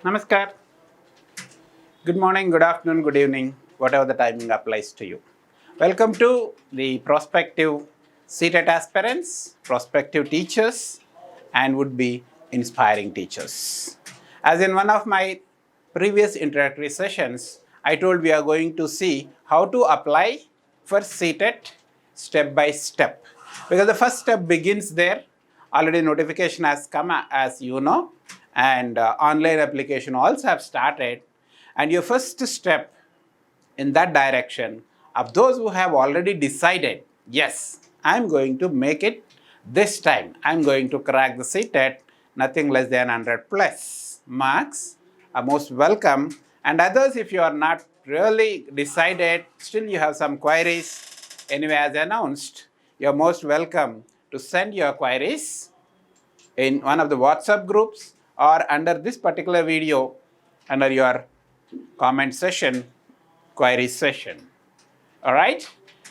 Namaskar. Good morning, good afternoon, good evening, whatever the timing applies to you. Welcome to the prospective CTET aspirants, prospective teachers, and would-be inspiring teachers. As in one of my previous introductory sessions, I told we are going to see how to apply for CTET step by step. Because the first step begins there. Already notification has come, as you know, and online application also have started. And your first step in that direction of those who have already decided, yes, I'm going to make it this time. I'm going to crack the CTET, nothing less than 100 plus marks, are most welcome. And others, if you are not really decided, still you have some queries, anyway, as announced, you're most welcome to send your queries in one of the WhatsApp groups or under this particular video, under your comment session, query session. All right?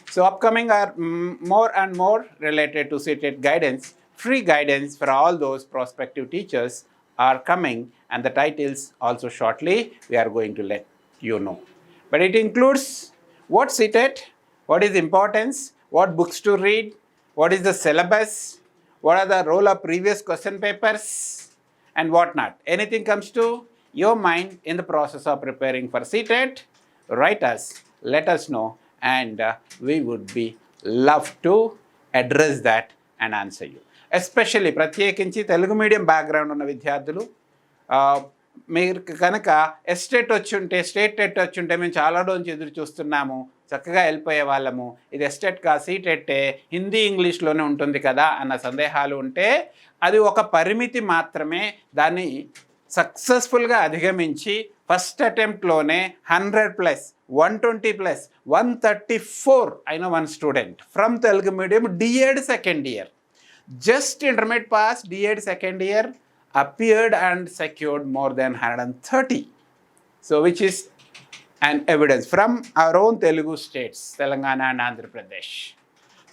So upcoming are more and more related to CTET guidance. Free guidance for all those prospective teachers are coming, and the titles also shortly we are going to let you know. But it includes what CTET, what is importance, what books to read, what is the syllabus, what are the role of previous question papers, and what not. Anything comes to your mind in the process of preparing for CTET, write us, let us know, and we would be love to address that and answer you. Especially ప్రత్యేకించి Telugu medium background ఉన్న విద్యార్థులు, మీరు కనుక estate వచ్చుంటే, state TET వచ్చుంటే మేము చాలా రోజు ఎదురు చూస్తున్నాము, చక్కగా వెళ్ళిపోయే వాళ్ళము, ఇది ఎస్టెట్ కా సీటెట్టే, హిందీ ఇంగ్లీష్లోనే ఉంటుంది కదా అన్న సందేహాలు ఉంటే, అది ఒక పరిమితి మాత్రమే. దాన్ని సక్సెస్ఫుల్గా అధిగమించి ఫస్ట్ అటెంప్ట్లోనే 100 ప్లస్ 120 ప్లస్ 134 అయిన one student from Telugu medium D Ed second year, just intermediate pass, D.Ed second year, appeared and secured more than 130. So which is an evidence from our own Telugu states, Telangana and Andhra Pradesh.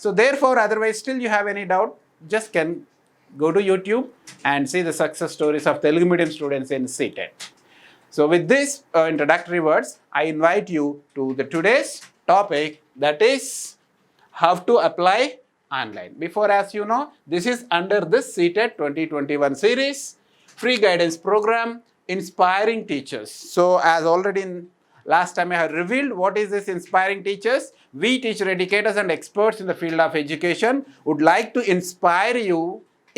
So therefore, otherwise still you have any doubt, just can go to YouTube and see the success stories of Telugu medium students in CTET. So with these introductory words, I invite you to the today's topic, that is how to apply online. Before, as you know, this is under this CTET 2021 series, free guidance program, inspiring teachers. So as already in last time I have revealed what is this inspiring teachers. We teacher educators and experts in the field of education would like to inspire you.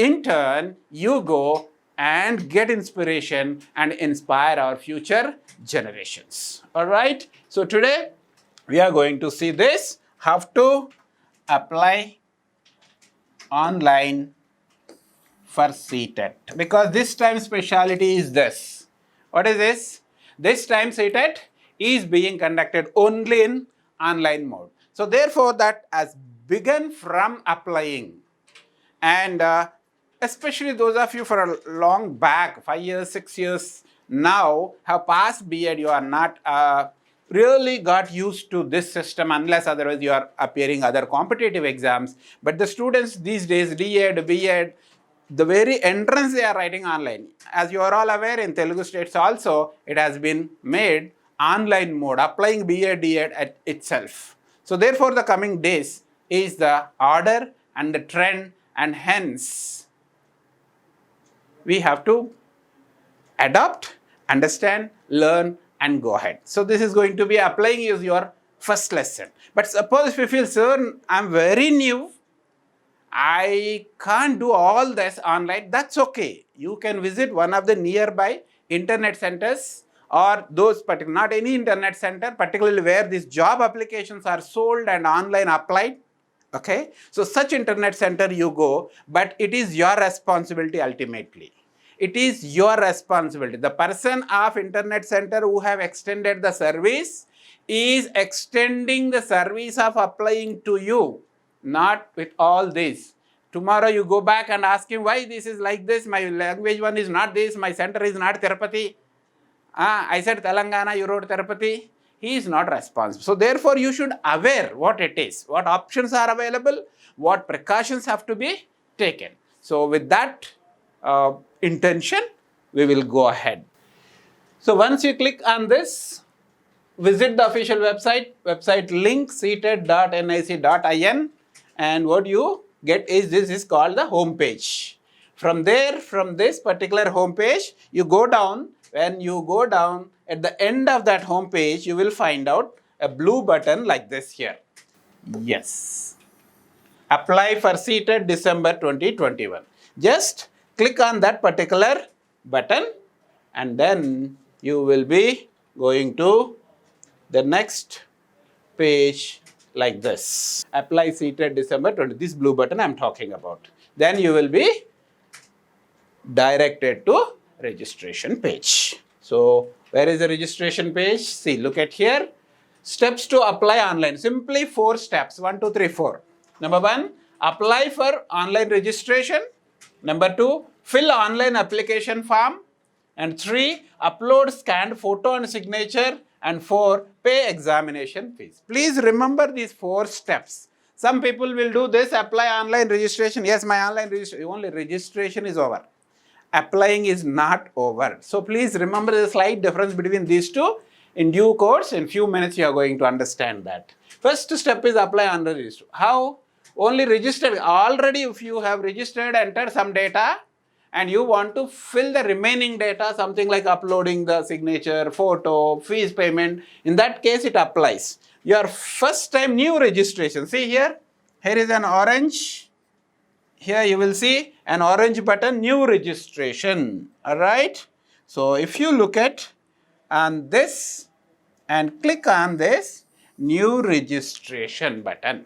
In turn, you go and get inspiration and inspire our future generations. All right. So today we are going to see this, how to apply online for CTET, because this time speciality is this. What is this? This time CTET is being conducted only in online mode. So therefore that has begun from applying, and especially those of you for a long back, 5 years, 6 years now have passed B.Ed, you are not really got used to this system, unless otherwise you are appearing other competitive exams. But the students these days, D.Ed, B.Ed, the very entrance they are writing online. As you are all aware, in Telugu states also, it has been made online mode, applying B.Ed, D.Ed at itself. So therefore the coming days is the order and the trend, and hence we have to adopt, understand, learn, and go ahead. So this is going to be applying is your first lesson. But suppose if you feel, sir, I'm very new, I can't do all this online, that's okay. You can visit one of the nearby internet centers, or those particular, not any internet center, particularly where these job applications are sold and online applied. Okay, so such internet center you go, but it is your responsibility ultimately. It is your responsibility. The person of internet center who have extended the service is extending the service of applying to you, not with all this. Tomorrow you go back and ask him, why this is like this, my language one is not this, my center is not Tirupati. I said Telangana, you wrote Tirupati. he is not responsible. So therefore, you should aware what it is, what options are available, what precautions have to be taken. So with that intention, we will go ahead. So once you click on this, visit the official website link ctet.nic.in, and what you get is this is called the home page. From there, from this particular home page, you go down. When you go down, at the end of that home page, you will find out a blue button like this here. Yes. Apply for CTET December 2021. Just click on that particular button, and then you will be going to the next page like this. Apply CTET December 20. This blue button I am talking about. Then you will be directed to registration page. So where is the registration page? See, look at here. Steps to apply online. Simply 4 steps. 1, 2, 3, 4. Number 1, apply for online registration. Number 2, fill online application form. And 3, upload scanned photo and signature. And 4, pay examination fees. Please remember these 4 steps. Some people will do this, apply online registration. Yes, my online registration, only registration is over. Applying is not over. So please remember the slight difference between these two. In due course, in few minutes you are going to understand that. First step is apply online registration. How? Only registered. Already if you have registered, entered some data, and you want to fill the remaining data, something like uploading the signature, photo, fees payment, in that case it applies. Your first time new registration, see here is an orange, here you will see an orange button, new registration, alright. So if you look at on this and click on this new registration button.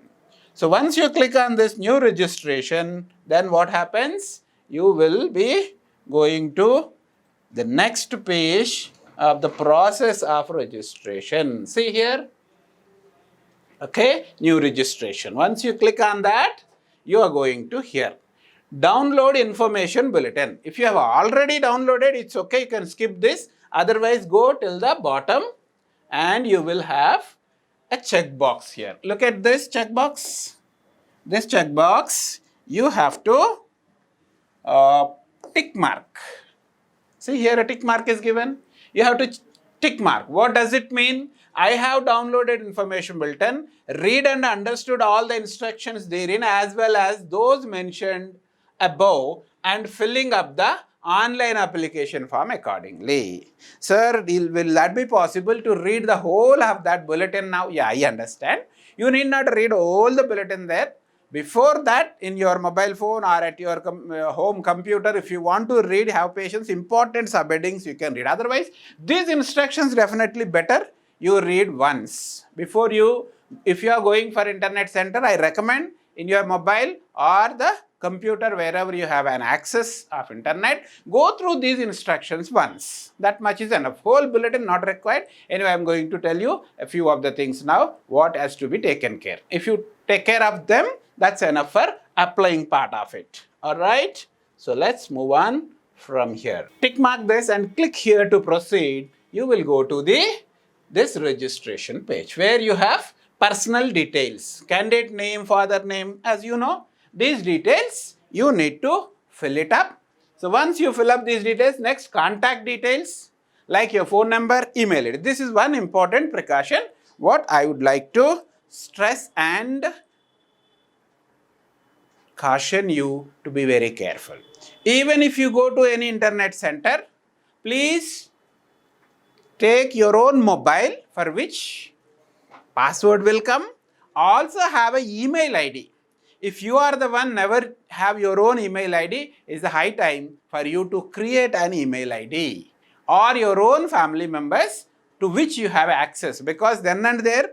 So once you click on this new registration, then what happens? You will be going to the next page of the process of registration. See here, okay, new registration. Once you click on that, you are going to here. Download information bulletin. If you have already downloaded, it's okay, you can skip this. Otherwise, go till the bottom and you will have a checkbox here. Look at this checkbox. This checkbox, you have to tick mark. See here a tick mark is given. You have to tick mark. What does it mean? I have downloaded information bulletin, read and understood all the instructions therein as well as those mentioned above and filling up the online application form accordingly. Sir, will that be possible to read the whole of that bulletin now? Yeah, I understand. You need not read all the bulletin there. Before that, in your mobile phone or at your home computer, if you want to read, have patience, important subheadings you can read. Otherwise, these instructions definitely better you read once. Before you, if you are going for internet center, I recommend in your mobile or the computer, wherever you have an access of internet, go through these instructions once. That much is enough. Whole bulletin not required. Anyway, I am going to tell you a few of the things now, what has to be taken care. If you take care of them, that's enough for applying part of it. Alright. So let's move on from here. Tick mark this and click here to proceed. You will go to this registration page where you have personal details, candidate name, father name, as you know. These details you need to fill it up. So once you fill up these details, next contact details like your phone number, email it. This is one important precaution what I would like to stress and caution you to be very careful. Even if you go to any internet center, please take your own mobile for which password will come. Also have an email ID. If you are the one never have your own email ID, it's the high time for you to create an email ID or your own family members to which you have access, because then and there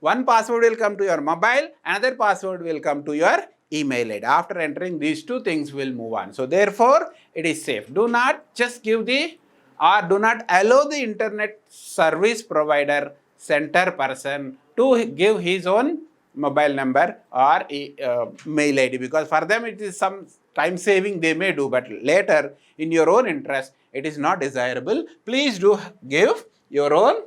one password will come to your mobile, another password will come to your email ID. After entering these two things will move on. So therefore, it is safe. Do not just give the or do not allow the internet service provider center person to give his own mobile number or mail ID, because for them it is some time saving they may do, but later in your own interest it is not desirable. Please do give your own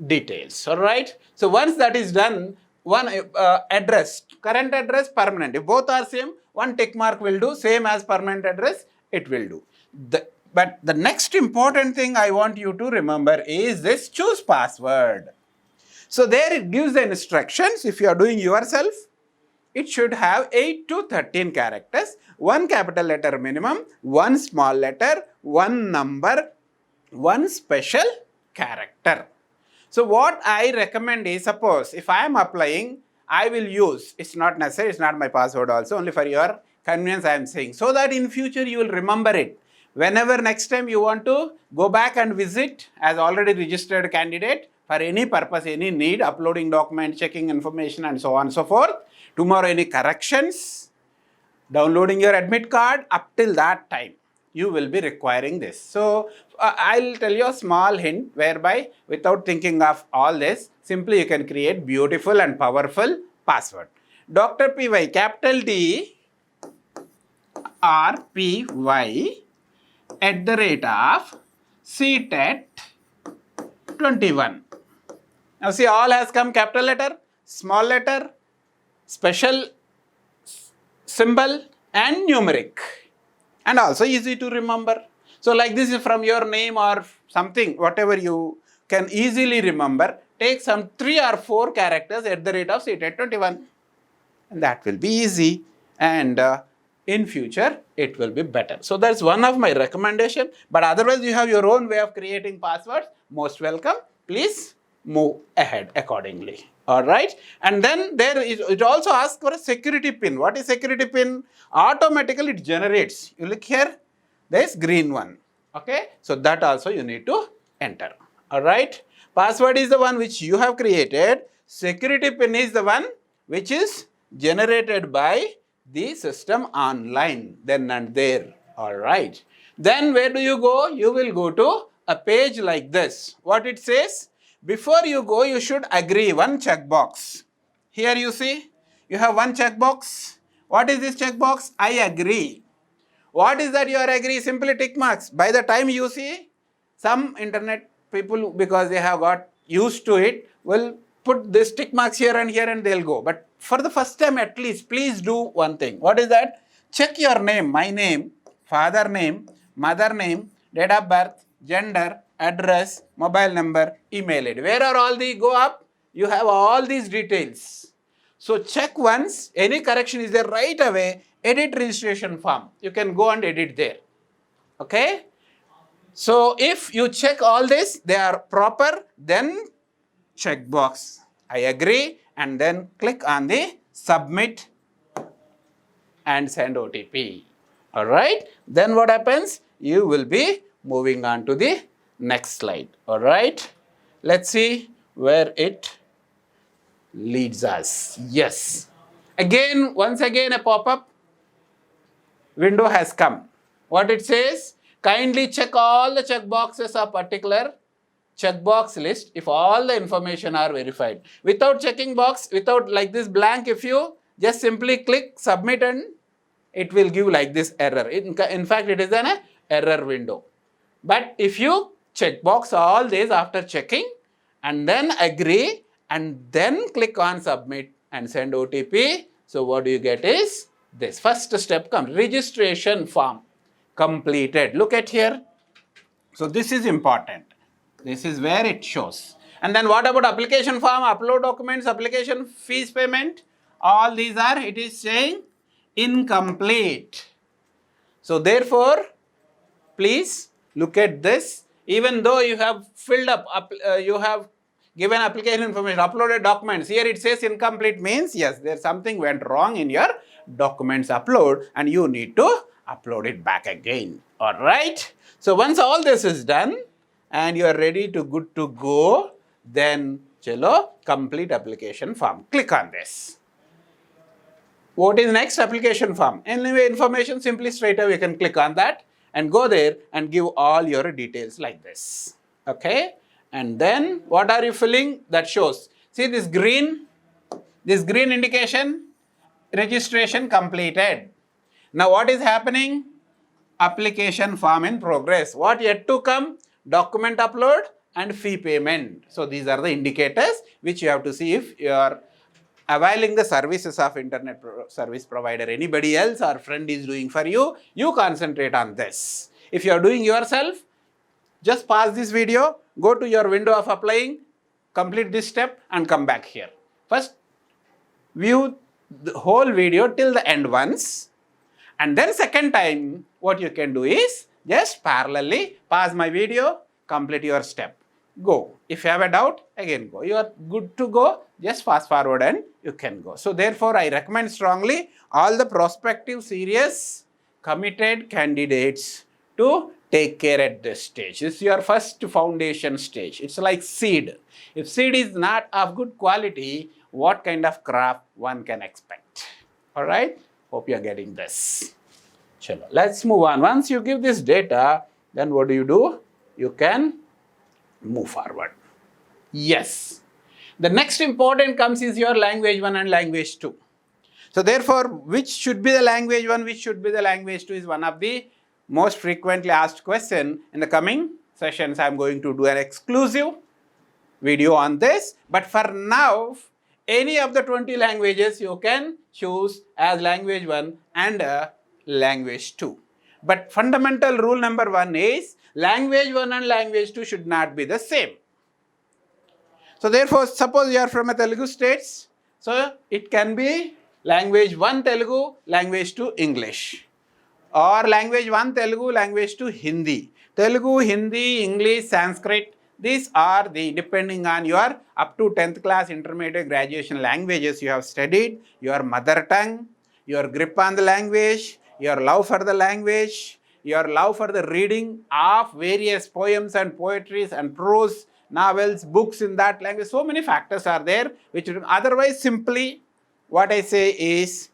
details. All right. So once that is done, one address, current address, permanent. If both are same, one tick mark will do. Same as permanent address, it will do. But the next important thing I want you to remember is this: choose password. So there it gives the instructions. If you are doing yourself, it should have 8 to 13 characters, one capital letter minimum, one small letter, one number, one special character. So what I recommend is, suppose if I am applying, I will use, it's not necessary, it's not my password also, only for your convenience I am saying, so that in future you will remember it. Whenever next time you want to go back and visit as already registered candidate for any purpose, any need, uploading document, checking information and so on and so forth, tomorrow any corrections, downloading your admit card, up till that time you will be requiring this. So I'll tell you a small hint whereby without thinking of all this, simply you can create beautiful and powerful password. Dr. PY, capital D R P Y at the rate of CTET 21. Now see, all has come capital letter, small letter, special symbol and numeric, and also easy to remember. So like this is from your name or something, whatever you can easily remember, take some 3 or 4 characters at the rate of CTET 21, and that will be easy, and in future it will be better. So that's one of my recommendation, but otherwise you have your own way of creating passwords, most welcome. Please move ahead accordingly. All right. And then it also asks for a security pin. What is security pin? Automatically it generates. You look here, there is green one. Okay. So that also you need to enter. All right. Password is the one which you have created. Security pin is the one which is generated by the system online, then and there. All right. Then where do you go? You will go to a page like this. What it says? Before you go, you should agree one checkbox. Here you see, you have one checkbox. What is this checkbox? I agree. What is that you are agree? Simply tick marks. By the time you see, some internet people, because they have got used to it, will put this tick marks here and they'll go. But for the first time at least, please do one thing. What is that? Check your name, my name, father name, mother name, date of birth, gender, address, mobile number, email ID. Where are all these? Go up. You have all these details. So check once. Any correction is there, right away. Edit registration form. You can go and edit there. Okay. So if you check all this, they are proper, then check box. I agree, and then click on the submit and send OTP. All right. Then what happens? You will be moving on to the next slide. All right. Let's see where it leads us. Yes. Again, once again, a pop-up window has come. What it says? Kindly check all the check boxes of particular checkbox list if all the information are verified. Without checking box, without like this blank, if you just simply click submit and it will give like this error. In fact, it is an error window. But if you check box all this after checking and then agree and then click on submit and send OTP, so what do you get is this. First step comes, registration form completed. Look at here. So this is important. This is where it shows. And then what about application form, upload documents, application fees payment? All these are, it is saying incomplete. So therefore, please look at this. Even though you have filled up, you have given application information, uploaded documents, here it says incomplete means yes, there's something went wrong in your documents upload and you need to upload it back again. All right. So once all this is done and you are ready to good to go, then chalo, complete application form. Click on this. What is next? Application form. Anyway, information, simply straight away you can click on that and go there and give all your details like this. Okay. And then what are you filling? That shows. See this green indication, registration completed. Now what is happening? Application form in progress. What yet to come? Document upload and fee payment. So these are the indicators which you have to see if you are availing the services of internet service provider. Anybody else or friend is doing for you, you concentrate on this. If you are doing yourself, just pause this video, go to your window of applying, complete this step and come back here. First, view the whole video till the end once, and then second time what you can do is just parallelly pause my video, complete your step, go. If you have a doubt, again go. You are good to go, just fast forward and you can go. So therefore I recommend strongly all the prospective, serious, committed candidates to take care at this stage. This is your first foundation stage. It's like seed. If seed is not of good quality, what kind of crop one can expect? All right, hope you are getting this. Chalo, let's move on. Once you give this data, then what do? You can move forward. Yes. The next important comes is your language 1 and language 2. So therefore, which should be the language 1, which should be the language 2 is one of the most frequently asked question. In the coming sessions, I am going to do an exclusive video on this. But for now, any of the 20 languages you can choose as language 1 and language 2. But fundamental rule number 1 is language 1 and language 2 should not be the same. So therefore, suppose you are from a Telugu states, so it can be language 1 Telugu, language 2 English. Or language 1 Telugu, language 2 Hindi. Telugu, Hindi, English, Sanskrit, these are the, depending on your up to 10th class, intermediate, graduation languages you have studied, your mother tongue, your grip on the language, your love for the language, your love for the reading of various poems and poetries and prose, novels, books in that language. So many factors are there, which otherwise simply what I say is,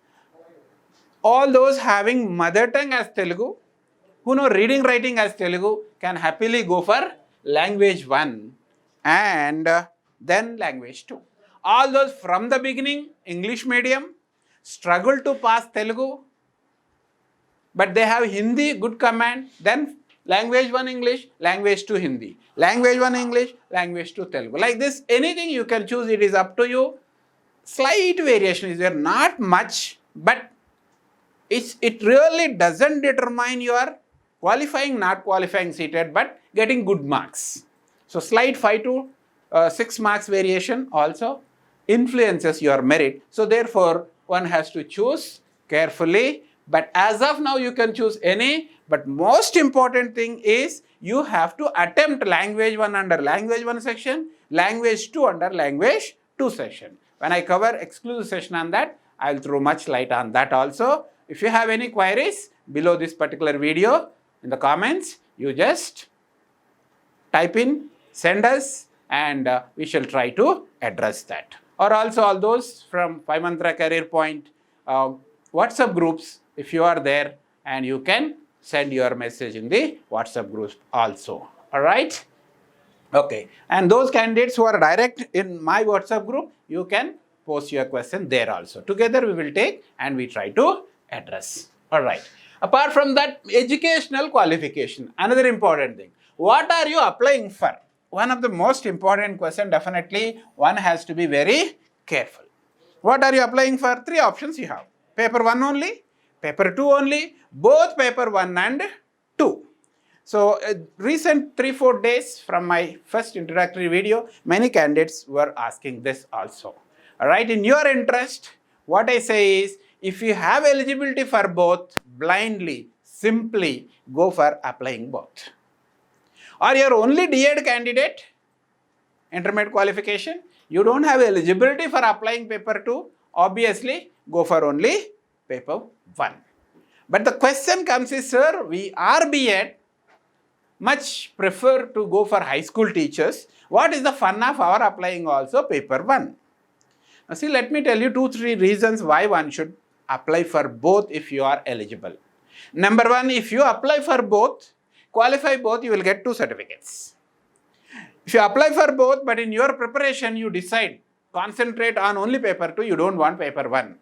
all those having mother tongue as Telugu, who know reading, writing as Telugu, can happily go for language 1 and then language 2. All those from the beginning, English medium, struggle to pass Telugu, but they have Hindi, good command, then language 1 English, language 2 Hindi, language 1 English, language 2 Telugu. Like this, anything you can choose, it is up to you. Slight variation is there, not much, but it really doesn't determine your qualifying, not qualifying seated, but getting good marks. So slight 5 to 6 marks variation also influences your merit. So therefore, one has to choose carefully. But as of now, you can choose any. But most important thing is you have to attempt language 1 under language 1 section, language 2 under language 2 section. When I cover exclusive session on that, I will throw much light on that also. If you have any queries below this particular video, in the comments, you just type in, send us, and we shall try to address that. Or also all those from 5 Mantra Career Point WhatsApp groups, if you are there, and you can send your message in the WhatsApp groups also. All right? Okay. And those candidates who are direct in my WhatsApp group, you can post your question there also. Together we will take and we try to address. All right. Apart from that, educational qualification, another important thing. What are you applying for? One of the most important question, definitely one has to be very careful. What are you applying for? 3 options you have. Paper 1 only, paper 2 only, both paper 1 and 2. So recent 3-4 days from my first introductory video, many candidates were asking this also. All right, in your interest, what I say is, if you have eligibility for both, blindly, simply go for applying both. Or you're only D.Ed candidate, intermediate qualification, you don't have eligibility for applying paper 2, obviously go for only paper 1. But the question comes is, sir, we are B.Ed, much prefer to go for high school teachers. What is the fun of our applying also paper 1? Now see, let me tell you 2-3 reasons why one should apply for both if you are eligible. Number 1, if you apply for both, qualify both, you will get 2 certificates. If you apply for both, but in your preparation you decide, concentrate on only paper 2, you don't want paper 1.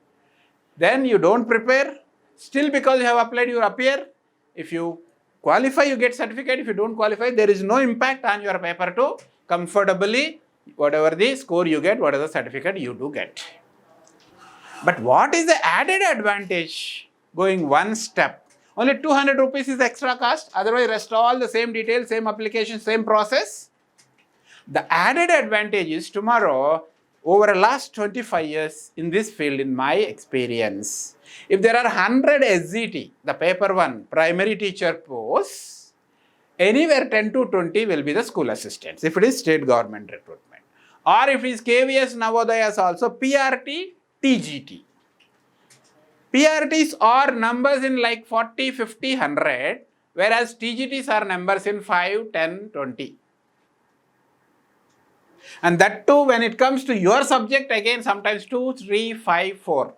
Then you don't prepare, still because you have applied, you appear. If you qualify, you get certificate. If you don't qualify, there is no impact on your paper to comfortably, whatever the score you get, whatever the certificate you do get. But what is the added advantage going one step? Only 200 rupees is extra cost, otherwise rest all the same details, same application, same process. The added advantage is tomorrow, over the last 25 years in this field, in my experience, if there are 100 SGT, the paper 1 primary teacher posts, anywhere 10 to 20 will be the school assistants, if it is state government recruitment. Or if it is KVS Navodayas also, PRT, TGT. PRTs are numbers in like 40, 50, 100, whereas TGTs are numbers in 5, 10, 20. And that too, when it comes to your subject, again sometimes 2, 3, 5, 4.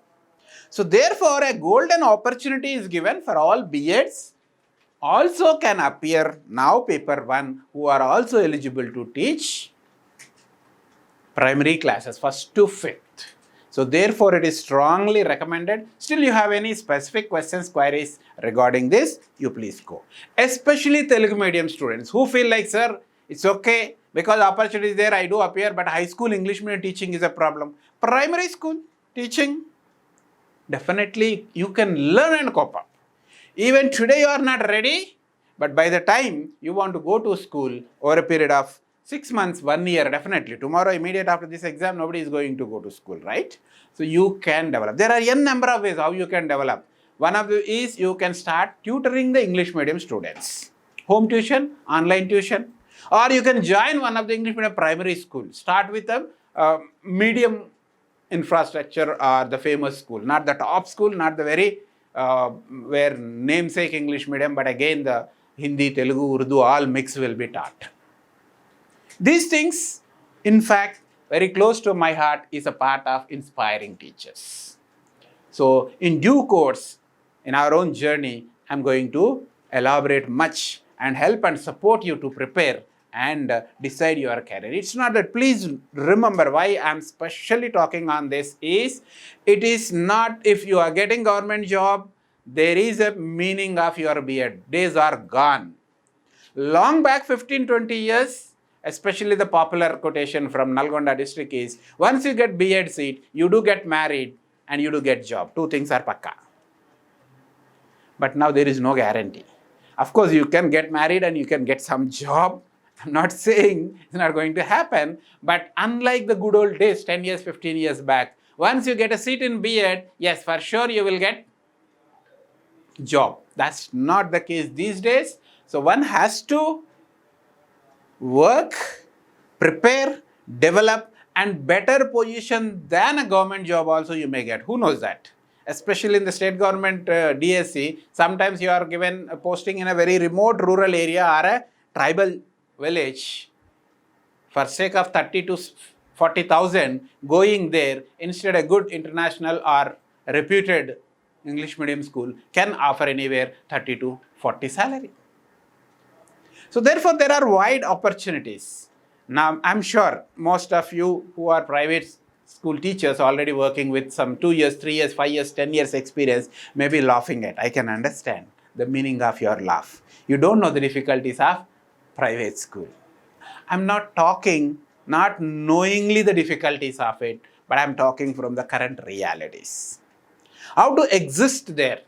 So therefore, a golden opportunity is given for all B.Eds also can appear now paper 1 who are also eligible to teach primary classes 1st to 5th. So therefore, it is strongly recommended. Still you have any specific questions, queries regarding this, you please go. Especially Telugu medium students who feel like, sir, it's okay because opportunity is there, I do appear, but high school English medium teaching is a problem. Primary school teaching, definitely you can learn and cope up. Even today you are not ready, but by the time you want to go to school over a period of 6 months, 1 year, definitely. Tomorrow, immediate after this exam, nobody is going to go to school, right? So you can develop. There are n number of ways how you can develop. One of them is you can start tutoring the English medium students. Home tuition, online tuition. Or you can join one of the English medium primary school. Start with a medium infrastructure or the famous school. Not the top school, not the very where namesake English medium, but again the Hindi, Telugu, Urdu, all mix will be taught. These things, in fact, very close to my heart is a part of inspiring teachers. So in due course, in our own journey, I'm going to elaborate much and help and support you to prepare and decide your career. It's not that, please remember why I'm specially talking on this is, it is not if you are getting government job, there is a meaning of your B.Ed. Days are gone. Long back 15, 20 years, especially the popular quotation from Nalgonda district is, once you get B.Ed seat, you do get married and you do get job. Two things are pakka. But now there is no guarantee. Of course, you can get married and you can get some job. I'm not saying it's not going to happen, but unlike the good old days, 10 years, 15 years back, once you get a seat in B.Ed, yes, for sure you will get job. That's not the case these days. So one has to work, prepare, develop, and better position than a government job also you may get. Who knows that? Especially in the state government DSC, sometimes you are given a posting in a very remote rural area or a tribal village for sake of 30 to 40,000 going there, instead a good international or reputed English medium school can offer anywhere 30 to 40 salary. So therefore, there are wide opportunities. Now, I'm sure most of you who are private school teachers already working with some 2 years, 3 years, 5 years, 10 years experience may be laughing at. I can understand the meaning of your laugh. You don't know the difficulties of private school. I'm not talking, not knowingly the difficulties of it, but I'm talking from the current realities. How to exist there,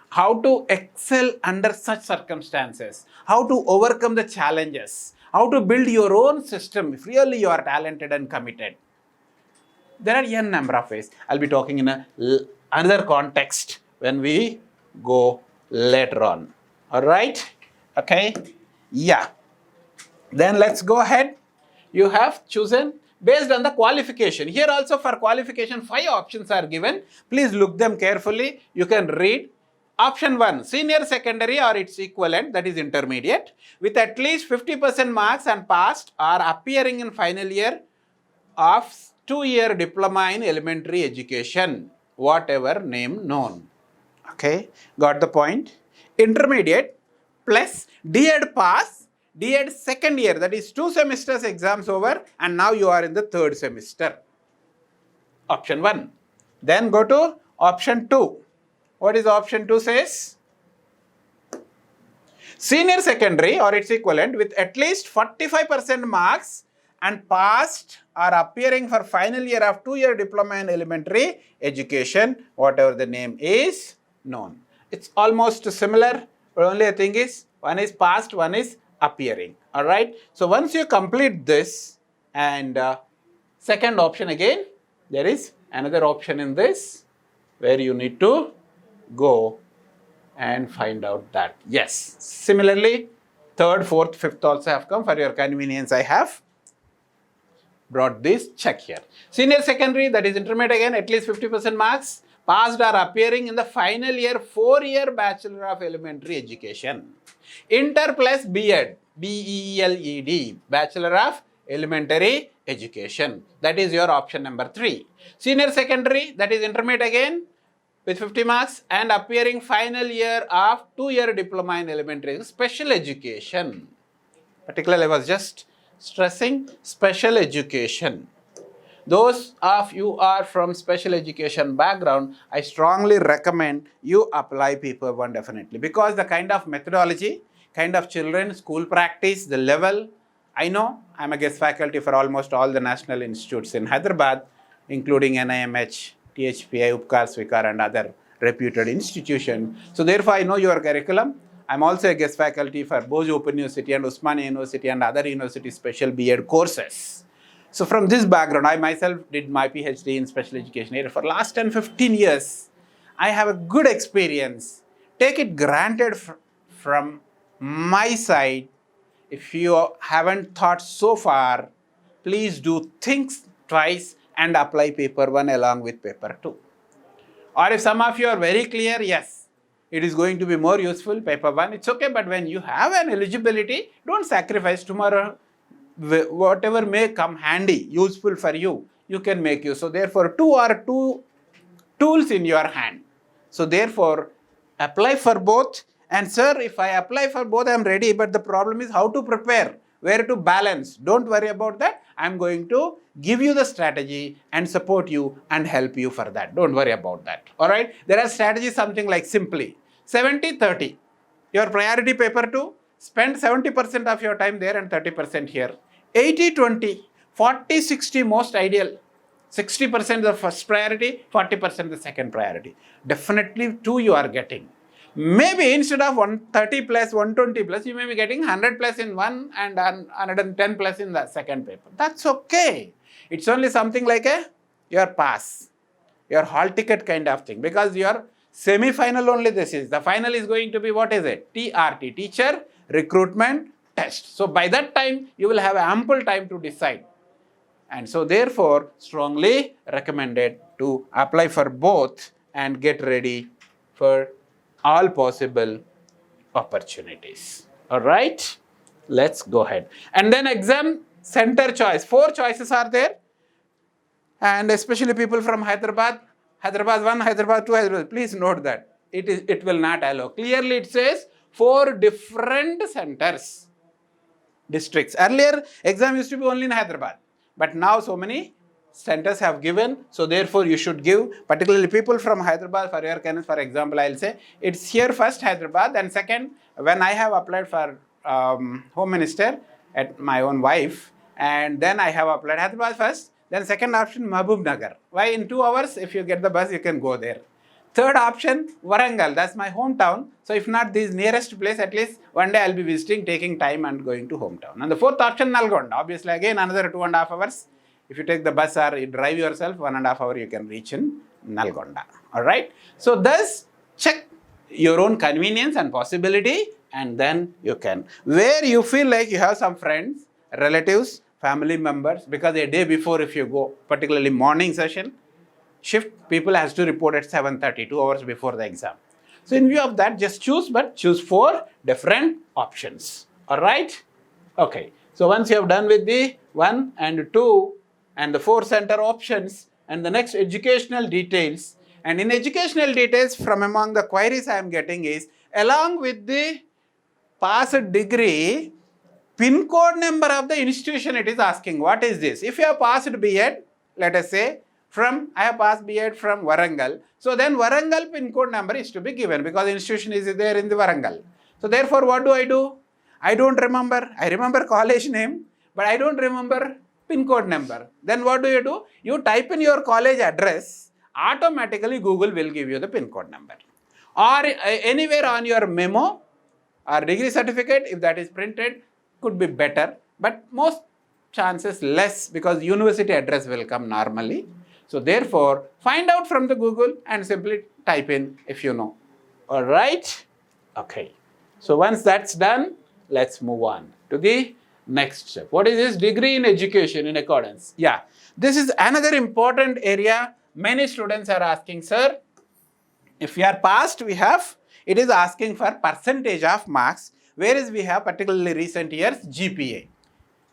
how to excel under such circumstances, how to overcome the challenges, how to build your own system if really you are talented and committed. There are n number of ways. I'll be talking in another context when we go later on. All right? Okay? Yeah. Then let's go ahead. You have chosen based on the qualification. Here also for qualification, 5 options are given. Please look them carefully. You can read. Option 1, senior secondary or its equivalent, that is intermediate, with at least 50% marks and passed or appearing in final year of 2-year diploma in elementary education, whatever name known. Okay, got the point? Intermediate plus D.Ed pass, D.Ed second year, that is 2 semesters exams over, and now you are in the 3rd semester. Option 1. Then go to option 2. What is option 2 says? Senior secondary or its equivalent with at least 45% marks and passed are appearing for final year of 2-year diploma in elementary education, whatever the name is known. It's almost similar, but only thing is one is passed, one is appearing. All right. So once you complete this, and second option again, there is another option in this where you need to go and find out that. Yes. Similarly, third, fourth, fifth also have come. For your convenience, I have brought this check here. Senior secondary, that is intermediate again, at least 50% marks, passed or appearing in the final year 4-year Bachelor of Elementary Education. Inter plus B.Ed, B-E-L-E-D, Bachelor of Elementary Education. That is your option number 3. Senior secondary, that is intermediate again, with 50 marks and appearing final year of 2-year diploma in elementary special education. Particularly, I was just stressing special education. Those of you are from special education background, I strongly recommend you apply paper 1 definitely, because the kind of methodology, kind of children, school practice, the level, I know I'm a guest faculty for almost all the national institutes in Hyderabad, including NIMH, THPI, Upkar, Svikar and other reputed institutions. So therefore, I know your curriculum. I'm also a guest faculty for Bose Open University and Osmania University and other university special B.Ed courses. So from this background, I myself did my PhD in special education area for last 10-15 years. I have a good experience. Take it granted from my side. If you haven't thought so far, please do think twice and apply paper 1 along with paper 2. Or if some of you are very clear, yes, it is going to be more useful, paper 1, it's okay, but when you have an eligibility, don't sacrifice tomorrow. Whatever may come handy, useful for you, you can make use. So therefore, 2 are 2 tools in your hand. So therefore, apply for both. And sir, if I apply for both, I am ready, but the problem is how to prepare, where to balance. Don't worry about that. I'm going to give you the strategy and support you and help you for that. Don't worry about that. All right. There are strategies something like simply 70-30. Your priority paper 2, spend 70% of your time there and 30% here. 80-20, 40-60 most ideal. 60% the first priority, 40% the second priority. Definitely 2 you are getting. Maybe instead of 130 plus, 120 plus, you may be getting 100 plus in one and 110 plus in the second paper. That's okay. It's only something like your pass, your hall ticket kind of thing, because your semi-final only this is. The final is going to be, what is it? TRT, Teacher Recruitment Test. So by that time, you will have ample time to decide. And so therefore, strongly recommended to apply for both and get ready for all possible opportunities. All right, let's go ahead. And then exam center choice. 4 choices are there. And especially people from Hyderabad, Hyderabad 1, Hyderabad 2, Hyderabad. Please note that it will not allow. Clearly it says 4 different centers, districts. Earlier exam used to be only in Hyderabad, but now so many centers have given, so therefore you should give, particularly people from Hyderabad, for your convenience, for example, I'll say, it's here first Hyderabad, and second, when I have applied for Home Minister at my own wife, and then I have applied Hyderabad first, then second option Mahbub Nagar. Why? In 2 hours, if you get the bus, you can go there. Third option, Warangal, that's my hometown, so if not this nearest place, at least one day I'll be visiting, taking time and going to hometown. And the fourth option, Nalgonda, obviously again another 2.5 hours. If you take the bus or you drive yourself, 1.5 hours you can reach in Nalgonda. All right. So thus check your own convenience and possibility, and then you can. Where you feel like you have some friends, relatives, family members, because a day before if you go, particularly morning session, shift, people has to report at 7:30, 2 hours before the exam. So in view of that, just choose, but choose 4 different options. All right. Okay. So once you have done with the 1 and 2, and the 4 center options, and the next educational details. And in educational details, from among the queries I am getting is, along with the passed degree, PIN code number of the institution it is asking. What is this? If you have passed B.Ed, let us say, I have passed B.Ed from Warangal. So then Warangal PIN code number is to be given, because the institution is there in the Warangal. So therefore, what do? I don't remember. I remember college name, but I don't remember pin code number. Then what do? You type in your college address, automatically Google will give you the pin code number. Or anywhere on your memo or degree certificate, if that is printed, could be better, but most chances less because university address will come normally. So therefore, find out from the Google and simply type in if you know. All right? Okay. So once that's done, let's move on to the next step. What is this? Degree in education in accordance. Yeah, this is another important area. Many students are asking, sir, if we are passed, it is asking for percentage of marks, whereas we have particularly recent years GPA,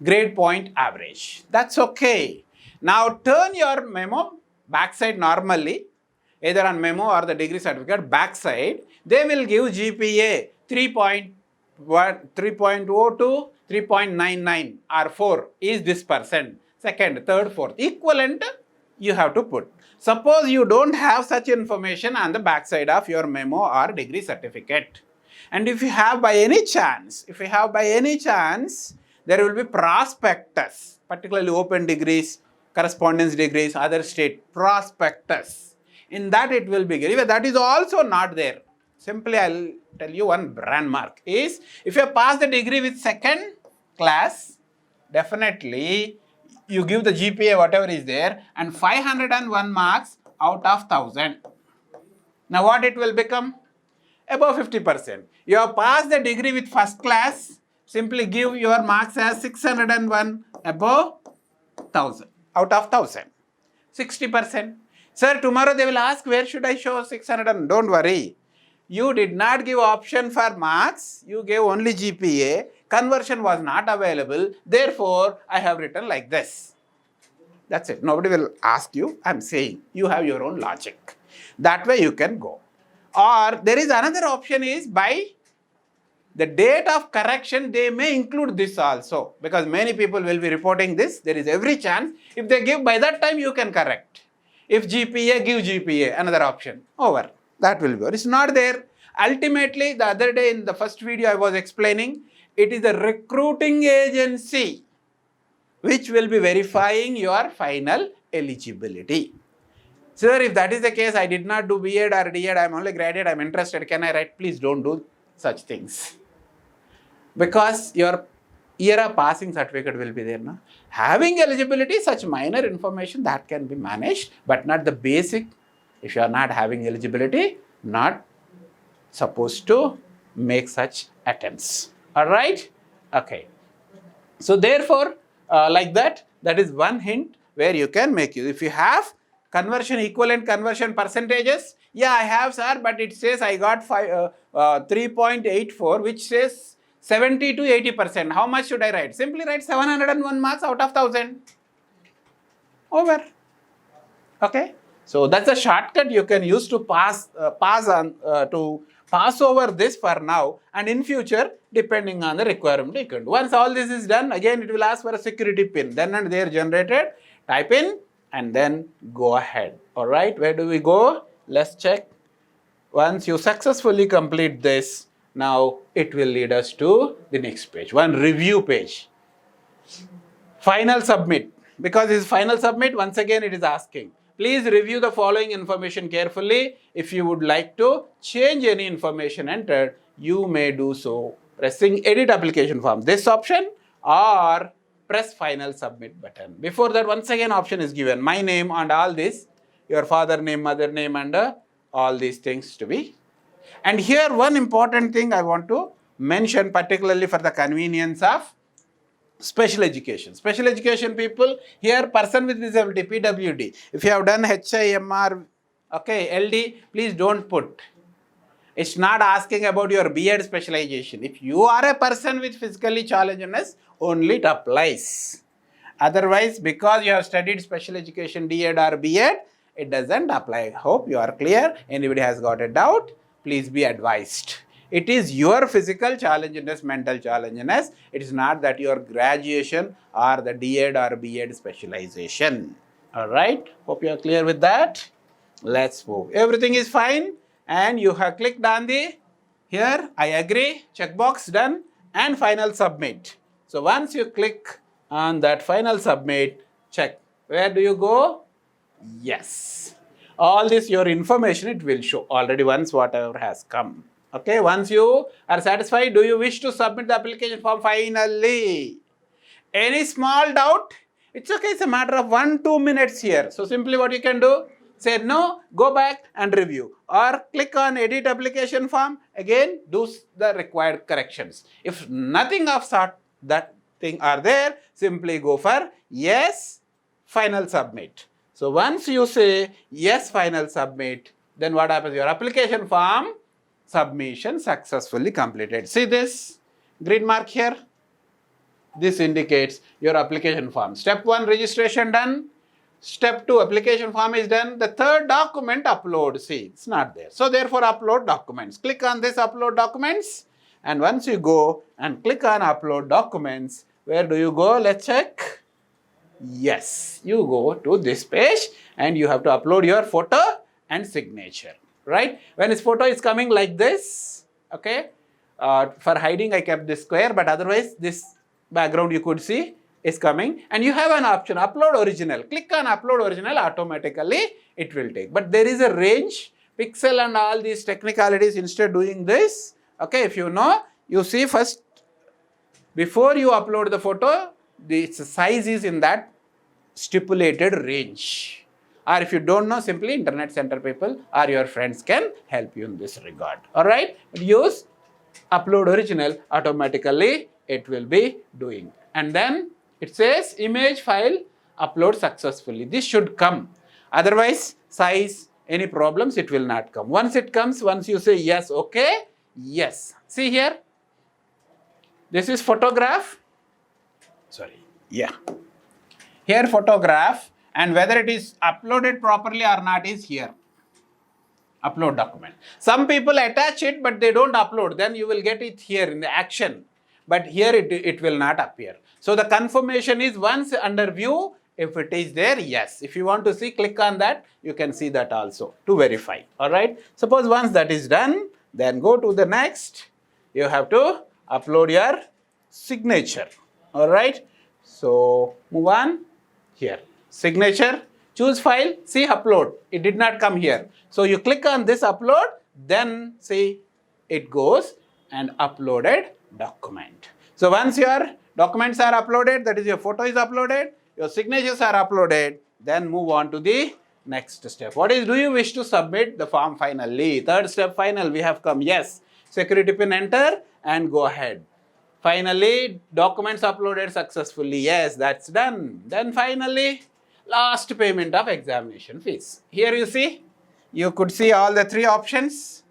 grade point average. That's okay. Now turn your memo backside normally, either on memo or the degree certificate backside. They will give GPA 3.02, 3.99 or 4 is this percent. Second, third, fourth. Equivalent you have to put. Suppose you don't have such information on the backside of your memo or degree certificate. And if you have by any chance, there will be prospectus, particularly open degrees, correspondence degrees, other state prospectus. In that it will be given. That is also not there. Simply I'll tell you one brand mark is, if you pass the degree with second class, definitely you give the GPA whatever is there and 501 marks out of 1000. Now what it will become? Above 50%. You have passed the degree with first class, simply give your marks as 601 above 1000 out of 1000. 60%. Sir, tomorrow they will ask where should I show 600? Don't worry. You did not give option for marks, you gave only GPA, conversion was not available, therefore I have written like this. That's it. Nobody will ask you, I'm saying. You have your own logic. That way you can go. Or there is another option is by the date of correction, they may include this also, because many people will be reporting this. There is every chance. If they give by that time, you can correct. If GPA, give GPA, another option. Over. That will be. It's not there. Ultimately, the other day in the first video I was explaining, it is the recruiting agency which will be verifying your final eligibility. Sir, if that is the case, I did not do B.Ed or D.Ed, I am only graduate, I am interested, can I write? Please don't do such things. Because your year of passing certificate will be there. No? Having eligibility, such minor information that can be managed, but not the basic. If you are not having eligibility, not supposed to make such attempts. All right? Okay. So therefore, like that is one hint where you can make use. If you have conversion, equivalent conversion percentages, yeah, I have, sir, but it says I got 3.84, which says 70 to 80%. How much should I write? Simply write 701 marks out of 1000. Over. Okay. So that's a shortcut you can use to pass over this for now, and in future, depending on the requirement, you can do. Once all this is done, again it will ask for a security pin. Then and there generated, type in and then go ahead. All right, where do we go? Let's check. Once you successfully complete this, now it will lead us to the next page, one review page. Final submit. Because this final submit, once again it is asking, please review the following information carefully. If you would like to change any information entered, you may do so pressing edit application form, this option, or press final submit button. Before that, once again option is given, my name and all this, your father name, mother name, and all these things to be. And here one important thing I want to mention, particularly for the convenience of special education. Special education people, here person with disability, PWD. If you have done HIMR, okay, LD, please don't put. It's not asking about your B.Ed specialization. If you are a person with physically challengedness, only it applies. Otherwise, because you have studied special education D.Ed or B.Ed, it doesn't apply. I hope you are clear. Anybody has got a doubt, please be advised. It is your physical challenginess, mental challenginess. It is not that your graduation or the D.Ed or B.Ed specialization. All right. Hope you are clear with that. Let's move. Everything is fine and you have clicked on the Here, I agree, checkbox done, and final submit. So once you click on that final submit, check. Where do you go? Yes. All this your information it will show already once whatever has come. Okay, once you are satisfied, do you wish to submit the application form finally? Any small doubt? It's okay, it's a matter of 1-2 minutes here. So simply what you can do, say no, go back and review, or click on edit application form, again do the required corrections. If nothing of sort that thing are there, simply go for yes, final submit. So once you say yes, final submit, then what happens? Your application form submission successfully completed. See this green mark here? This indicates your application form. Step 1 registration done. Step 2 application form is done. The third document upload. See, it's not there. So therefore upload documents. Click on this upload documents. And once you go and click on upload documents, where do you go? Let's check. Yes, you go to this page and you have to upload your photo and signature, right? When this photo is coming like this, okay, for hiding I kept this square, but otherwise this background you could see is coming, and you have an option upload original. Click on upload original, automatically it will take. But there is a range, pixel and all these technicalities. Instead doing this, okay, if you know, you see first before you upload the photo, the size is in that stipulated range. Or if you don't know, simply internet center people or your friends can help you in this regard. Alright, use upload original, automatically it will be doing. And then it says image file upload successfully. This should come. Otherwise, size, any problems, it will not come. Once it comes, once you say yes, okay, yes. See here, this is photograph. Sorry, yeah. Here photograph, and whether it is uploaded properly or not is here. Upload document. Some people attach it, but they don't upload. Then you will get it here in the action. But here it will not appear. So the confirmation is once under view, if it is there, yes. If you want to see, click on that. You can see that also to verify. Alright. Suppose once that is done, then go to the next. You have to upload your signature. Alright. So move on. Here, signature, choose file, see upload, it did not come here. So you click on this upload, then see it goes and uploaded document. So once your documents are uploaded, that is your photo is uploaded, your signatures are uploaded, then move on to the next step. What is, do you wish to submit the form finally? Third step final, we have come, yes, security pin enter and go ahead. Finally, documents uploaded successfully. Yes, that's done. Then finally, last payment of examination fees. Here you see, you could see all the 3 options.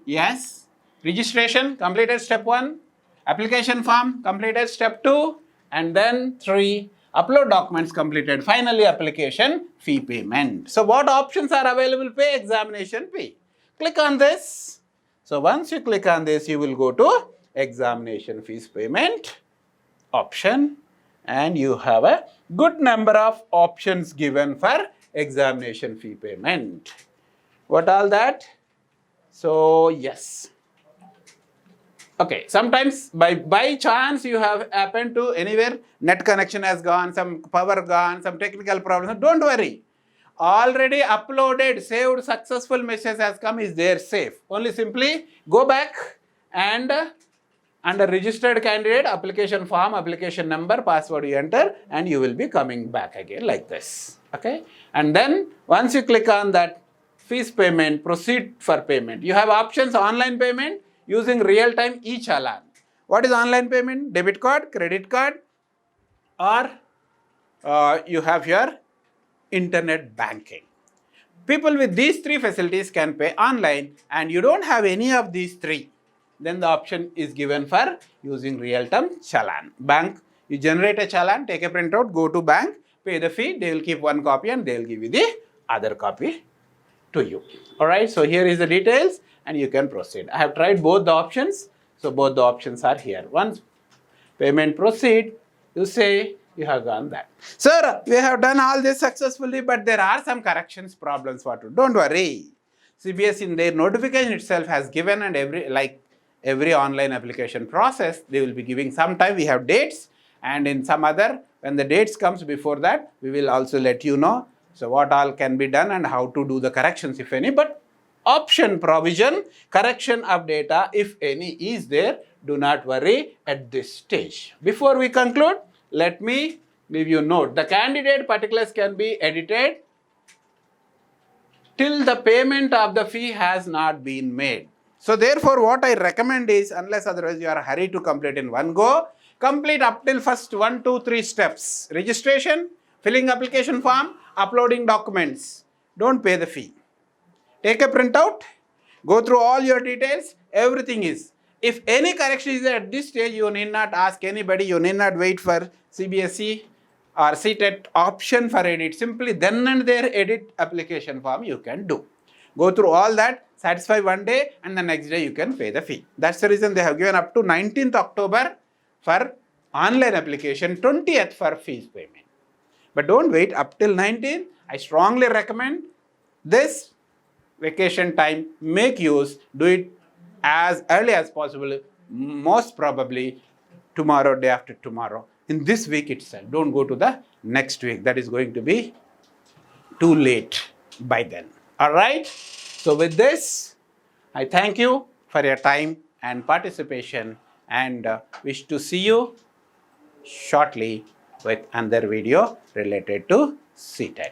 Yes, registration completed step 1, application form completed step 2, and then 3, upload documents completed. Finally, application fee payment. So what options are available? Pay examination fee. Click on this. So once you click on this, you will go to examination fees payment option, and you have a good number of options given for examination fee payment. What all that? So yes. Okay, sometimes by chance you have happened to anywhere, net connection has gone, some power gone, some technical problems. Don't worry. Already uploaded, saved, successful message has come, is there safe. Only simply go back and under registered candidate, application form, application number, password you enter, and you will be coming back again like this. Okay. And then once you click on that fees payment, proceed for payment. You have options online payment using real-time e-challan. What is online payment? Debit card, credit card, or you have your internet banking. People with these 3 facilities can pay online, and you don't have any of these 3. Then the option is given for using real-time challan. Bank, you generate a challan, take a printout, go to bank, pay the fee, they will keep 1 copy and they will give you the other copy to you. Alright, so here is the details and you can proceed. I have tried both the options, so both the options are here. Once payment proceed, you say you have done that. Sir, we have done all this successfully, but there are some corrections problems. What to do? Don't worry. CBS in their notification itself has given, and every online application process, they will be giving some time. We have dates, and in some other, when the dates comes before that, we will also let you know. So what all can be done and how to do the corrections, if any. But option provision, correction of data, if any, is there. Do not worry at this stage. Before we conclude, let me give you a note. The candidate particulars can be edited till the payment of the fee has not been made. So therefore, what I recommend is, unless otherwise you are hurried to complete in one go, complete up till first 1, 2, 3 steps. Registration, filling application form, uploading documents. Don't pay the fee. Take a printout, go through all your details, everything is. If any correction is there at this stage, you need not ask anybody, you need not wait for CBSE or CTET option for edit. Simply then and there edit application form you can do. Go through all that, satisfy one day, and the next day you can pay the fee. That's the reason they have given up to 19th October for online application, 20th for fees payment. But don't wait up till 19th. I strongly recommend this vacation time, make use, do it as early as possible, most probably tomorrow, day after tomorrow, in this week itself. Don't go to the next week. That is going to be too late by then. All right? So with this, I thank you for your time and participation, and wish to see you shortly with another video related to CTET.